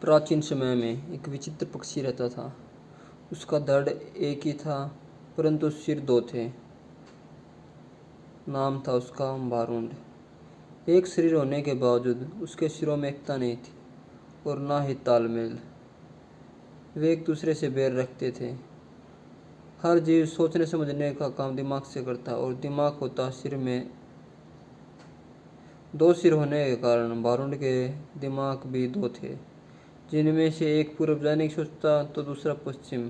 प्राचीन समय में एक विचित्र पक्षी रहता था। उसका धड़ एक ही था, परंतु सिर दो थे। नाम था उसका बारूंड। एक शरीर होने के बावजूद उसके सिरों में एकता नहीं थी और ना ही तालमेल। वे एक दूसरे से बैर रखते थे। हर जीव सोचने समझने का काम दिमाग से करता और दिमाग होता सिर में। दो सिर होने के कारण बारूंड के दिमाग भी दो थे, जिनमें से एक पूर्व जाने की सोचता तो दूसरा पश्चिम।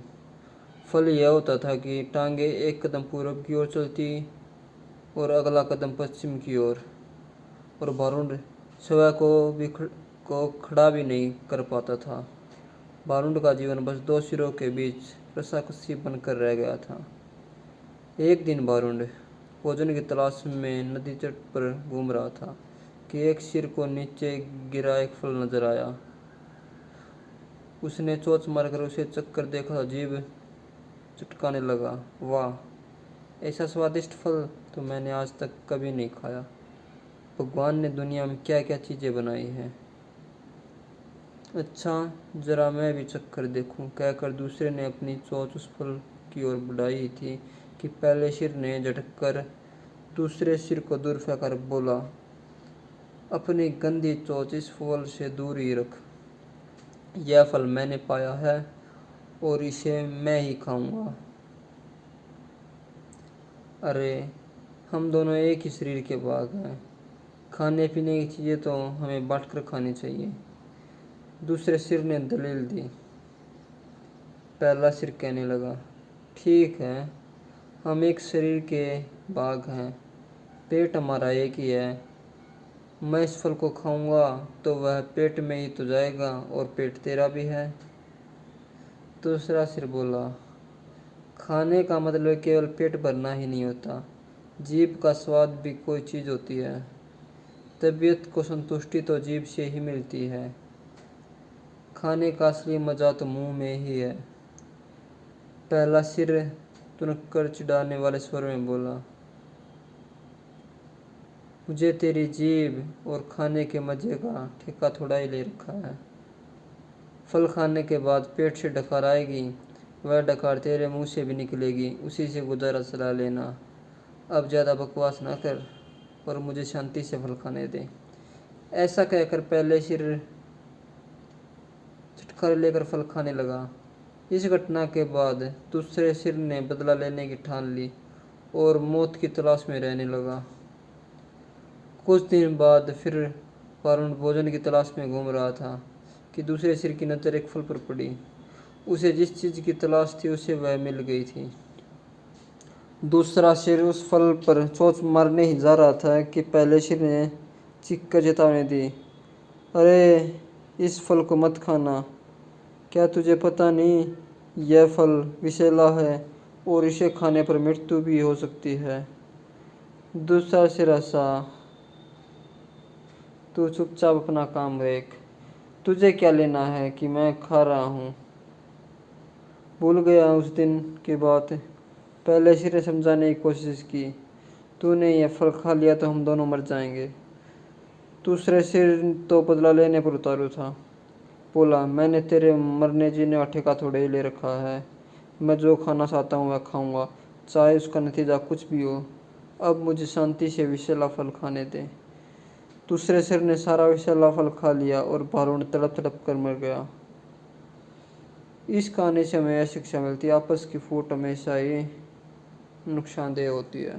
फल यह होता था कि टांगे एक कदम पूर्व की ओर चलती और अगला कदम पश्चिम की ओर, और बारूंड स्वयं को खड़ा भी नहीं कर पाता था। बारूंड का जीवन बस दो सिरों के बीच रस्साकसी बनकर रह गया था। एक दिन बारूंड भोजन की तलाश में नदी तट पर घूम रहा था कि एक सिर को नीचे गिरा एक फल नजर आया। उसने चोंच मारकर उसे चक्कर देखा, जीभ चटकाने लगा। वाह, ऐसा स्वादिष्ट फल तो मैंने आज तक कभी नहीं खाया। भगवान ने दुनिया में क्या क्या चीज़ें बनाई हैं। अच्छा, जरा मैं भी चक्कर देखूं, कहकर दूसरे ने अपनी चोंच उस फल की ओर बढ़ाई थी कि पहले सिर ने झटक दूसरे सिर को दूर फेंकर बोला, अपनी गंदी चोंच इस फल से दूर ही रख। यह फल मैंने पाया है और इसे मैं ही खाऊंगा। अरे, हम दोनों एक ही शरीर के भाग हैं। खाने पीने की चीज़ें तो हमें बांटकर खानी चाहिए। दूसरे सिर ने दलील दी। पहला सिर कहने लगा, ठीक है, हम एक शरीर के भाग हैं, पेट हमारा एक ही है। मैं इस फल को खाऊंगा तो वह पेट में ही तो जाएगा और पेट तेरा भी है। दूसरा सिर बोला, खाने का मतलब केवल पेट भरना ही नहीं होता, जीभ का स्वाद भी कोई चीज़ होती है। तबीयत को संतुष्टि तो जीभ से ही मिलती है। खाने का असली मज़ा तो मुंह में ही है। पहला सिर तुनकर चिढ़ाने वाले स्वर में बोला, मुझे तेरी जीभ और खाने के मज़े का ठेका थोड़ा ही ले रखा है। फल खाने के बाद पेट से डकार आएगी, वह डकार तेरे मुंह से भी निकलेगी, उसी से गुजारा चला लेना। अब ज़्यादा बकवास ना कर और मुझे शांति से फल खाने दे। ऐसा कहकर पहले सिर छुटकारा लेकर फल खाने लगा। इस घटना के बाद दूसरे सिर ने बदला लेने की ठान ली और मौत की तलाश में रहने लगा। कुछ दिन बाद फिर बारूंड भोजन की तलाश में घूम रहा था कि दूसरे सिर की नज़र एक फल पर पड़ी। उसे जिस चीज़ की तलाश थी उसे वह मिल गई थी। दूसरा सिर उस फल पर चोंच मारने ही जा रहा था कि पहले सिर ने चीख कर चेतावनी दी, अरे, इस फल को मत खाना। क्या तुझे पता नहीं, यह फल विषैला है और इसे खाने पर मृत्यु भी हो सकती है। दूसरा सिर हंसा, तू चुपचाप अपना काम देख, तुझे क्या लेना है कि मैं खा रहा हूँ। भूल गया उस दिन की बात। पहले सिर ने समझाने की कोशिश की, तूने यह फल खा लिया तो हम दोनों मर जाएंगे। दूसरे सिर तो बदला लेने पर उतारू था। बोला, मैंने तेरे मरने जीने का ठेका थोड़े ही ले रखा है। मैं जो खाना चाहता हूँ वह खाऊंगा, चाहे उसका नतीजा कुछ भी हो। अब मुझे शांति से विषैला फल खाने दे। दूसरे सिर ने सारा विषैला फल खा लिया और बारूंड तड़प तड़प कर मर गया। इस कहानी से हमें यह शिक्षा मिलती है, आपस की फूट हमेशा ही नुकसानदेह होती है।